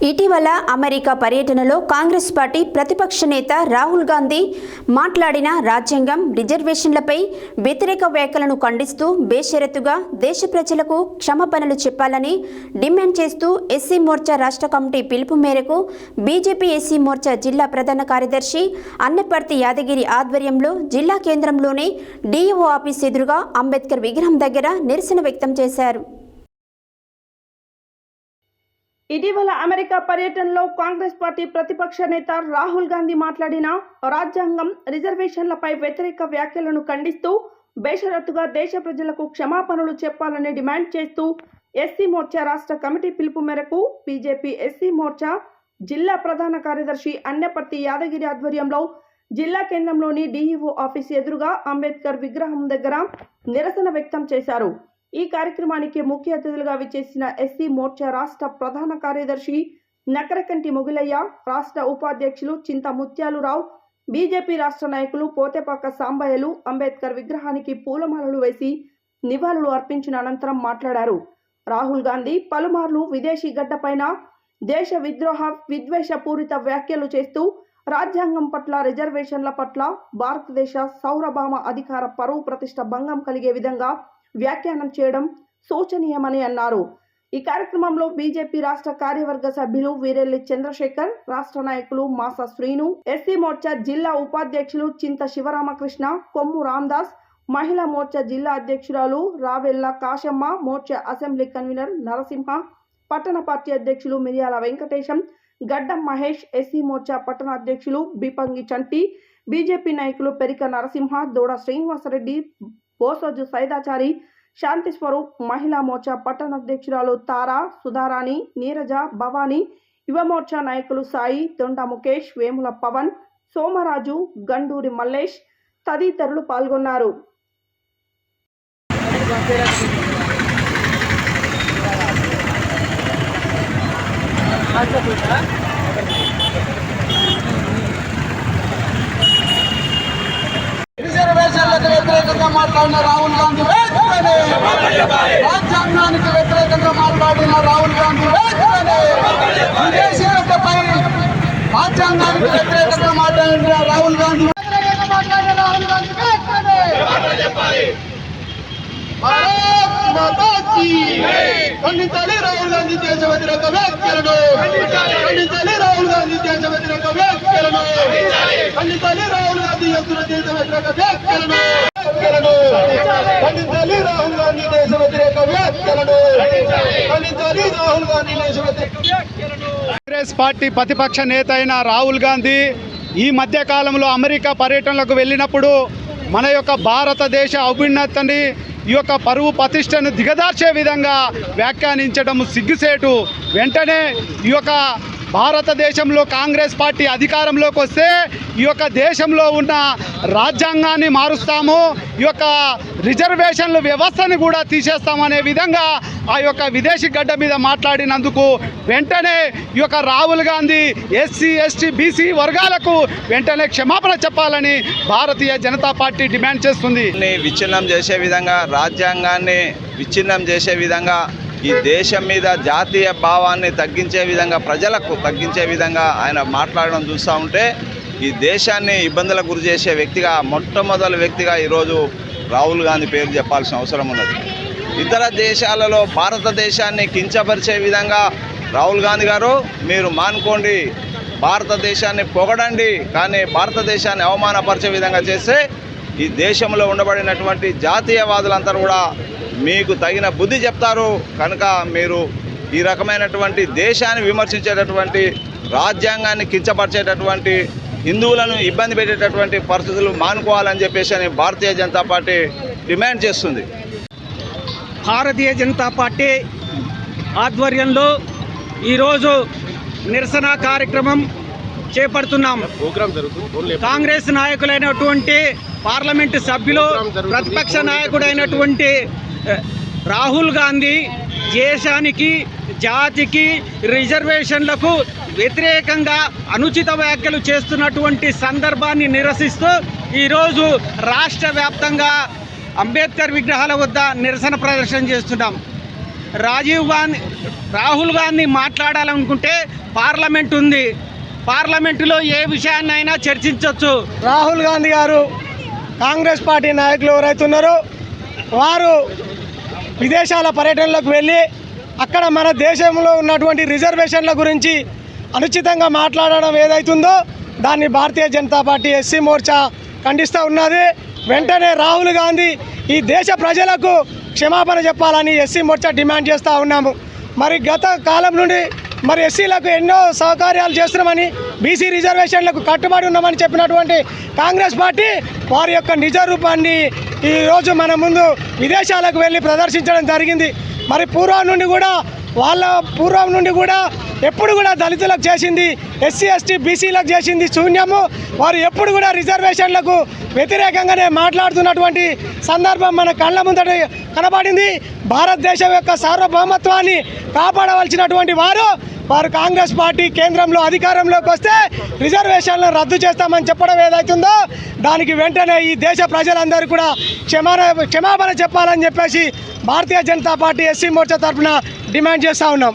ఇటీవల అమెరికా పర్యటనలో కాంగ్రెస్ పార్టీ ప్రతిపక్ష నేత రాహుల్ గాంధీ మాట్లాడిన రాజ్యాంగం రిజర్వేషన్లపై వ్యతిరేక వ్యాఖ్యలను ఖండిస్తూ బేషరతుగా దేశ ప్రజలకు క్షమాపణలు చెప్పాలని డిమాండ్ చేస్తూ ఎస్సీ మోర్చా రాష్ట్ర కమిటీ పిలుపు మేరకు బీజేపీ ఎస్సీ మోర్చా జిల్లా ప్రధాన కార్యదర్శి అన్నపర్తి యాదగిరి ఆధ్వర్యంలో జిల్లా కేంద్రంలోని డీఈఓ ఆఫీస్ ఎదురుగా అంబేద్కర్ విగ్రహం దగ్గర నిరసన వ్యక్తం చేశారు. ఇటీవల అమెరికా పర్యటనలో కాంగ్రెస్ పార్టీ ప్రతిపక్ష నేత రాహుల్ గాంధీ మాట్లాడిన రాజ్యాంగం రిజర్వేషన్లపై వ్యతిరేక వ్యాఖ్యలను ఖండిస్తూ బేషరతుగా దేశ ప్రజలకు క్షమాపణలు చెప్పాలని డిమాండ్ చేస్తూ ఎస్సీ మోర్చా రాష్ట్ర కమిటీ పిలుపు మేరకు బీజేపీ ఎస్సీ మోర్చా జిల్లా ప్రధాన కార్యదర్శి అన్నపర్తి యాదగిరి ఆధ్వర్యంలో జిల్లా కేంద్రంలోని డీఈఓ ఆఫీస్ ఎదురుగా అంబేద్కర్ విగ్రహం దగ్గర నిరసన వ్యక్తం చేశారు. ఈ కార్యక్రమానికి ముఖ్య అతిథులుగా విచ్చేసిన ఎస్సీ మోర్చా రాష్ట్ర ప్రధాన కార్యదర్శి నకరకంటి మొగిలయ్య, రాష్ట్ర ఉపాధ్యక్షులు చింత ముత్యాలురావు, బీజేపీ రాష్ట్ర నాయకులు పోతేపాక సాంబయ్యలు అంబేద్కర్ విగ్రహానికి పూలమాలలు వేసి నివాళులు అర్పించిన అనంతరం మాట్లాడారు. రాహుల్ గాంధీ పలుమార్లు విదేశీ గడ్డపైన దేశ విద్రోహ విద్వేషపూరిత వ్యాఖ్యలు చేస్తూ రాజ్యాంగం పట్ల రిజర్వేషన్ల పట్ల భారతదేశ సౌరభామ అధికార పరువు ప్రతిష్ట భంగం కలిగే విధంగా వ్యాఖ్యానం చేయడం శోచనీయమని అన్నారు. ఈ కార్యక్రమంలో బీజేపీ రాష్ట్ర కార్యవర్గ సభ్యులు వీరెల్లి చంద్రశేఖర్, రాష్ట్ర నాయకులు మాస శ్రీను, ఎస్సీ మోర్చా జిల్లా ఉపాధ్యక్షులు చింత శివరామకృష్ణ, కొమ్ము రామదాస్, మహిళా మోర్చా జిల్లా అధ్యక్షురాలు రావెల్ల కాశమ్మ, మోర్చా అసెంబ్లీ కన్వీనర్ నరసింహ, పట్టణ పార్టీ అధ్యక్షులు మిర్యాల వెంకటేశం, గడ్డం మహేష్, ఎస్సీ మోర్చా పట్టణ అధ్యక్షులు బిపంగి చంటి, బీజేపీ నాయకులు పెరిక నరసింహ, దోడ శ్రీనివాసరెడ్డి, బోసోజు సైదాచారి, శాంతి స్వరూప్, మహిళా మోర్చా పట్టణ అధ్యక్షురాలు తారా, సుధారాణి, నీరజ, భవానీ, యువ మోర్చా నాయకులు సాయి, దొండ ముఖేష్, వేముల పవన్, సోమరాజు, గండూరి మల్లేష్ తదితరులు పాల్గొన్నారు. రిజర్వేషన్లకు వ్యతిరేకంగా మాట్లాడిన రాహుల్ గాంధీ వేసుకునే, రాజ్యాంగానికి వ్యతిరేకంగా మాట్లాడిన రాహుల్ గాంధీ వేసుకునే, విదేశీయులపై రాజ్యాంగానికి వ్యతిరేకంగా మాట్లాడిన రాహుల్ గాంధీ ఖండించాలి రాహుల్ గాంధీ దేశ వ్యతిరేక వ్యాఖ్యలను, ఖండించాలి రాహుల్ గాంధీ దేశ వ్యతిరేక వ్యాఖ్యలను, ఖండించాలి రాహుల్ గాంధీ యువకుల దేశ వ్యతిరేక వ్యాఖ్యలను, ఖండించాలి రాహుల్ గాంధీ దేశ వ్యతిరేక వ్యాఖ్యలను, ఖండించాలి రాహుల్ గాంధీ దేశ వ్యతిరేక వ్యాఖ్యలను. కాంగ్రెస్ పార్టీ ప్రతిపక్ష నేత అయిన రాహుల్ గాంధీ ఈ మధ్య కాలంలో అమెరికా పర్యటనలకు వెళ్ళినప్పుడు మన యొక్క భారతదేశ అభ్యున్నతిని, ఈ యొక్క పరువు ప్రతిష్టను దిగదార్చే విధంగా వ్యాఖ్యానించడం సిగ్గుసేటు. వెంటనే ఈ యొక్క భారతదేశంలో కాంగ్రెస్ పార్టీ అధికారంలోకి వస్తే ఈ యొక్క దేశంలో ఉన్న రాజ్యాంగాన్ని మారుస్తాము, ఈ యొక్క రిజర్వేషన్ల వ్యవస్థని కూడా తీసేస్తామనే విధంగా ఆ యొక్క విదేశీ గడ్డ మీద మాట్లాడినందుకు వెంటనే ఈ యొక్క Rahul Gandhi SC, ST, BC వర్గాలకు వెంటనే క్షమాపణ చెప్పాలని భారతీయ జనతా పార్టీ డిమాండ్ చేస్తుంది. విచ్ఛిన్నం చేసే విధంగా, రాజ్యాంగాన్ని విచ్ఛిన్నం చేసే విధంగా, ఈ దేశం మీద జాతీయ భావాన్ని తగ్గించే విధంగా, ప్రజలకు తగ్గించే విధంగా ఆయన మాట్లాడడం చూస్తూ ఉంటే ఈ దేశాన్ని ఇబ్బందులకు గురి చేసే వ్యక్తిగా, మొట్టమొదటి వ్యక్తిగా ఈరోజు రాహుల్ గాంధీ పేరు చెప్పాల్సిన అవసరం ఉన్నది. ఇతర దేశాలలో భారతదేశాన్ని కించపరిచే విధంగా రాహుల్ గాంధీ గారు మీరు మానుకోండి, భారతదేశాన్ని పొగడండి, కానీ భారతదేశాన్ని అవమానపరిచే విధంగా చేస్తే ఈ దేశంలో ఉండబడినటువంటి జాతీయవాదులందరూ కూడా మీకు తగిన బుద్ధి చెప్తారు. కనుక మీరు ఈ రకమైనటువంటి దేశాన్ని విమర్శించేటటువంటి, రాజ్యాంగాన్ని కించపరిచేటటువంటి, హిందువులను ఇబ్బంది పెట్టేటటువంటి పరిస్థితులు మానుకోవాలని చెప్పేసి భారతీయ జనతా పార్టీ డిమాండ్ చేస్తుంది. భారతీయ జనతా పార్టీ ఆధ్వర్యంలో ఈరోజు నిరసన కార్యక్రమం చేపడుతున్నాం. కాంగ్రెస్ నాయకులైనటువంటి పార్లమెంటు సభ్యులు, ప్రతిపక్ష నాయకుడైనటువంటి రాహుల్ గాంధీ దేశానికి, జాతికి, రిజర్వేషన్లకు వ్యతిరేకంగా అనుచిత వ్యాఖ్యలు చేస్తున్నటువంటి సందర్భాన్ని నిరసిస్తూ ఈరోజు రాష్ట్ర వ్యాప్తంగా అంబేద్కర్ విగ్రహాల వద్ద నిరసన ప్రదర్శన చేస్తున్నాం. రాహుల్ గాంధీ మాట్లాడాలనుకుంటే పార్లమెంట్ ఉంది, పార్లమెంటులో ఏ విషయాన్నైనా చర్చించవచ్చు. రాహుల్ గాంధీ గారు కాంగ్రెస్ పార్టీ నాయకులు ఎవరైతే ఉన్నారో వారు విదేశాల పర్యటనలకు వెళ్ళి అక్కడ మన దేశంలో ఉన్నటువంటి రిజర్వేషన్ల గురించి అనుచితంగా మాట్లాడడం ఏదైతుందో దాన్ని భారతీయ జనతా పార్టీ ఎస్సీ మోర్చా ఖండిస్తూ ఉన్నది. వెంటనే రాహుల్ గాంధీ ఈ దేశ ప్రజలకు క్షమాపణ చెప్పాలని ఎస్సీ మోర్చా డిమాండ్ చేస్తూ ఉన్నాము. మరి గత కాలం నుండి మరి ఎస్సీలకు ఎన్నో సౌకర్యాలు చేస్తున్నామని, బీసీ రిజర్వేషన్లకు కట్టుబడి ఉన్నామని చెప్పినటువంటి కాంగ్రెస్ పార్టీ వారి యొక్క నిజ రూపాన్ని ఈరోజు మన ముందు విదేశాలకు వెళ్ళి ప్రదర్శించడం జరిగింది. మరి పూర్వం నుండి కూడా ఎప్పుడు కూడా దళితులకు చేసింది, ఎస్సీ ఎస్టీ బీసీలకు చేసింది శూన్యము. వారు ఎప్పుడు కూడా రిజర్వేషన్లకు వ్యతిరేకంగానే మాట్లాడుతున్నటువంటి సందర్భం మన కళ్ళ ముందట కనబడింది. భారతదేశం యొక్క సార్వభౌమత్వాన్ని కాపాడవలసినటువంటి వారు కాంగ్రెస్ పార్టీ కేంద్రంలో అధికారంలోకి వస్తే రిజర్వేషన్లను రద్దు చేస్తామని చెప్పడం ఏదైతుందో దానికి వెంటనే ఈ దేశ ప్రజలందరూ కూడా క్షమాపణ చెప్పాలని చెప్పేసి భారతీయ జనతా పార్టీ ఎస్సీ మోర్చా తరఫున డిమాండ్ చేస్తూ ఉన్నాం.